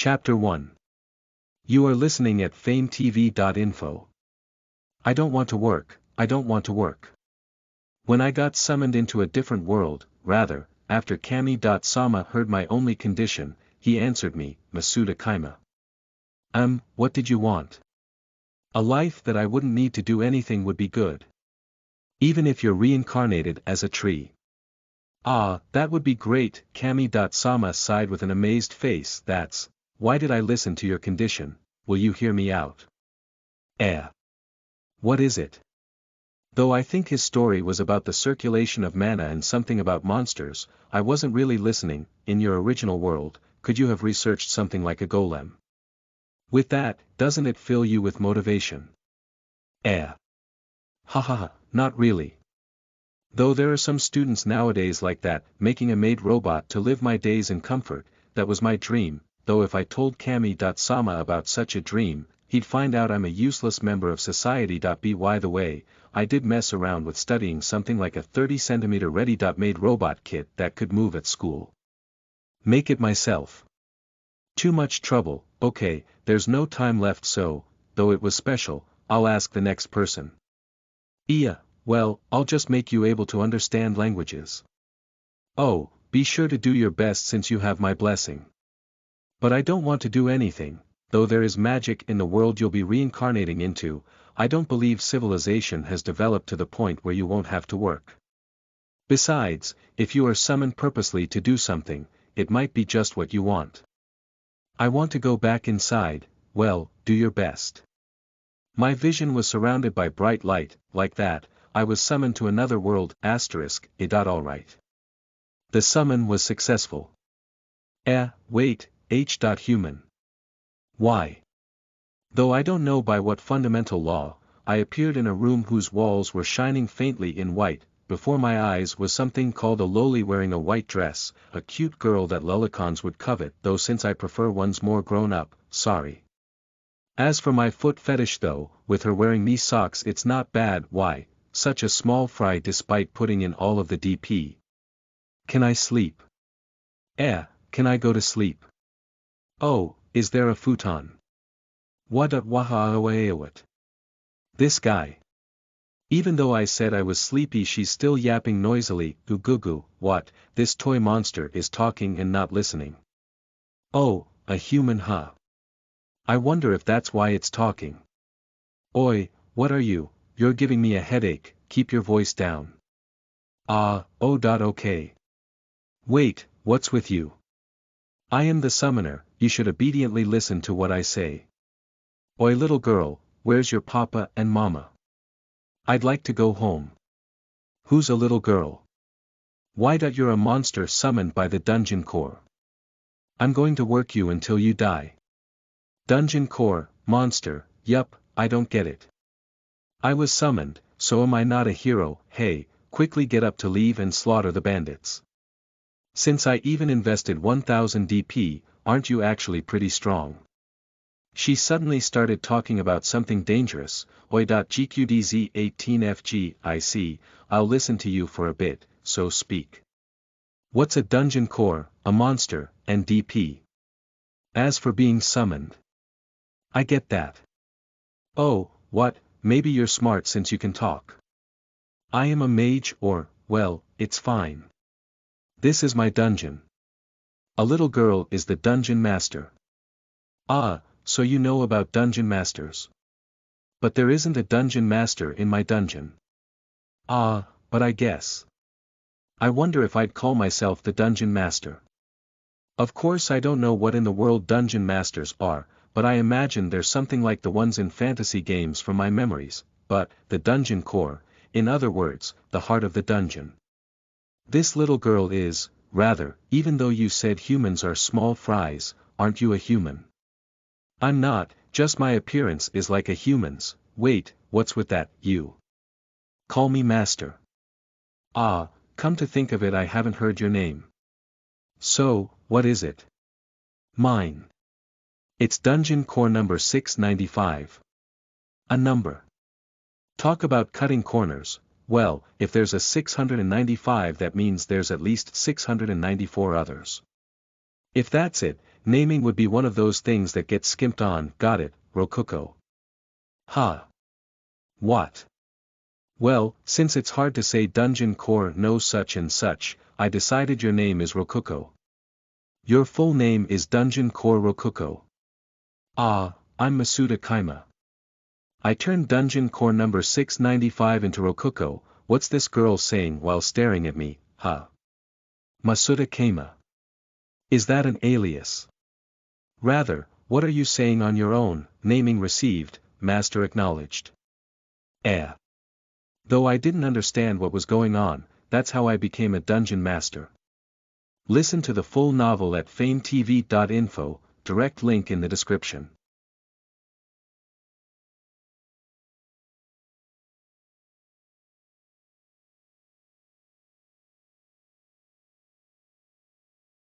Chapter 1. You are listening at FameTV.info. I don't want to work, I don't want to work. When I got summoned into a different world, rather, after Kami-sama heard my only condition, he answered me, Masuda Kaima. What did you want? A life that I wouldn't need to do anything would be good. Even if you're reincarnated as a tree. Ah, that would be great, Kami-sama sighed with an amazed face. That's why did I listen to your condition, will you hear me out? What is it? Though I think his story was about the circulation of mana and something about monsters, I wasn't really listening. In your original world, could you have researched something like a golem? With that, doesn't it fill you with motivation? Not really. Though there are some students nowadays like that, making a maid robot to live my days in comfort, that was my dream, though if I told Kami-sama about such a dream, he'd find out I'm a useless member of society. By the way, I did mess around with studying something like a 30 cm ready-made robot kit that could move at school. Make it myself. Too much trouble. Okay, there's no time left, so, though it was special, I'll ask the next person. Well, I'll just make you able to understand languages. Oh, be sure to do your best since you have my blessing. But I don't want to do anything, though there is magic in the world you'll be reincarnating into. I don't believe civilization has developed to the point where you won't have to work. Besides, if you are summoned purposely to do something, it might be just what you want. I want to go back inside. Well, do your best. My vision was surrounded by bright light, like that. I was summoned to another world, alright. The summon was successful. Wait, human. Why? Though I don't know by what fundamental law, I appeared in a room whose walls were shining faintly in white. Before my eyes was something called a loli wearing a white dress, a cute girl that lolicons would covet, though since I prefer ones more grown up, sorry. As for my foot fetish though, with her wearing knee socks it's not bad. Why? Such a small fry despite putting in all of the DP. Can I sleep? Can I go to sleep? Oh, is there a futon? What? This guy. Even though I said I was sleepy, she's still yapping noisily. Goo. What? This toy monster is talking and not listening. Oh, a human, huh? I wonder if that's why it's talking. Oi, what are you? You're giving me a headache, keep your voice down. Okay. Wait, what's with you? I am the summoner, you should obediently listen to what I say. Oi little girl, where's your papa and mama? I'd like to go home. Who's a little girl? Why? You're a monster summoned by the dungeon core. I'm going to work you until you die. Dungeon core, monster, yup, I don't get it. I was summoned, so am I not a hero? Hey, quickly get up to leave and slaughter the bandits. Since I even invested 1000 DP, aren't you actually pretty strong? She suddenly started talking about something dangerous. Oi.gqdz18fg, I see, I'll listen to you for a bit, so speak. What's a dungeon core, a monster, and DP? As for being summoned. I get that. Oh, what? Maybe you're smart since you can talk. I am a mage well, it's fine. This is my dungeon. A little girl is the dungeon master. So you know about dungeon masters. But there isn't a dungeon master in my dungeon. But I guess. I wonder if I'd call myself the dungeon master. Of course I don't know what in the world dungeon masters are, but I imagine they're something like the ones in fantasy games from my memories, but, the dungeon core, in other words, the heart of the dungeon. This little girl is, rather, even though you said humans are small fries, aren't you a human? I'm not, just my appearance is like a human's. Wait, what's with that? You call me master. Come to think of it, I haven't heard your name. So, what is it? Mine. It's dungeon core number 695. A number. Talk about cutting corners. Well, if there's a 695 that means there's at least 694 others. If that's it, naming would be one of those things that gets skimped on. Got it, Rococo. Ha. What? Well, since it's hard to say Dungeon Core no such and such, I decided your name is Rococo. Your full name is Dungeon Core Rococo. Ah, I'm Masuda Kaima. I turned Dungeon Core number 695 into Rococo. What's this girl saying while staring at me, huh? Masuda Kaima. Is that an alias? Rather, what are you saying on your own? Naming received, master acknowledged. Though I didn't understand what was going on, that's how I became a dungeon master. Listen to the full novel at FameTV.info, direct link in the description.